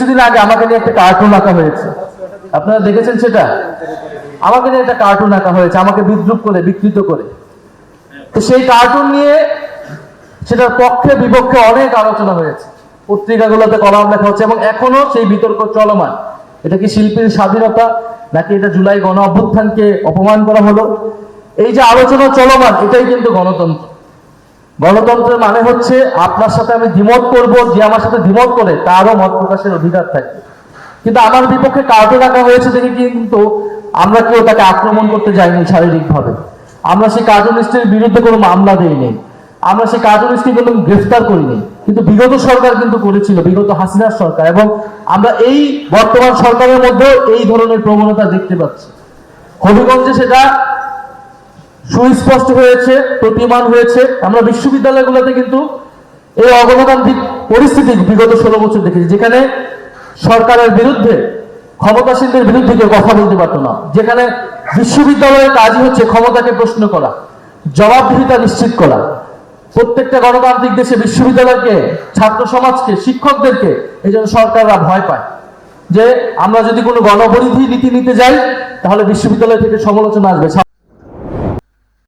কিছুদিন আগে আমাকে নিয়ে একটা কার্টুন আঁকা হয়েছে, আপনারা দেখেছেন সেটা? আমাকে নিয়ে একটা কার্টুন আঁকা হয়েছে, আমাকে বিদ্রুপ করে, বিকৃত করে। তো সেই কার্টুন নিয়ে সেটার পক্ষে বিপক্ষে অনেক আলোচনা হয়েছে, পত্রিকাগুলোতে কলাম লেখা হচ্ছে এবং এখনো সেই বিতর্ক চলমান। এটা কি শিল্পীর স্বাধীনতা, নাকি এটা জুলাই গণ অভ্যুত্থানকে অপমান করা হলো? এই যে আলোচনা চলমান, এটাই কিন্তু গণতন্ত্র। গণতন্ত্রের মানে হচ্ছে আপনার সাথে আমি দ্বিমত করব, যে আমার সাথে দ্বিমত করে তারও মত প্রকাশের অধিকার থাকবে। কিন্তু আমার বিপক্ষে কার্টুন আঁকা হয়েছে দেখে কিন্তু আমরা কেউ তাকে আক্রমণ করতে যাইনি শারীরিকভাবে, আমরা সেই কার্টুনিস্টের বিরুদ্ধে কোনো মামলা দিইনি, আমরা সেই কার্টুনিস্টকে কোনো গ্রেফতার করিনি। কিন্তু বিগত সরকার কিন্তু করেছিল, বিগত হাসিনার সরকার, এবং আমরা এই বর্তমান সরকারের মধ্যেও এই ধরনের প্রবণতা দেখতে পাচ্ছি। হবিগঞ্জে সেটা সুস্পষ্ট হয়েছে, প্রতিমান হয়েছে। আমরা বিশ্ববিদ্যালয়গুলোতে কিন্তু এই অগণতান্ত্রিক পরিস্থিতি বিগত 16 বছর দেখেছি, যেখানে সরকারের বিরুদ্ধে, ক্ষমতাসীনদের বিরুদ্ধে কেউ কথা বলতে পারতো না, যেখানে বিশ্ববিদ্যালয়ের কাজই হচ্ছে ক্ষমতাকে প্রশ্ন করা, জবাবদিহিতা নিশ্চিত করা। প্রত্যেকটা গণতান্ত্রিক দেশে বিশ্ববিদ্যালয়কে, ছাত্র সমাজকে, শিক্ষকদেরকে এই জন্য সরকাররা ভয় পায় যে আমরা যদি কোনো গণপরিধি নীতি নিতে যাই তাহলে বিশ্ববিদ্যালয় থেকে সমালোচনা আসবে।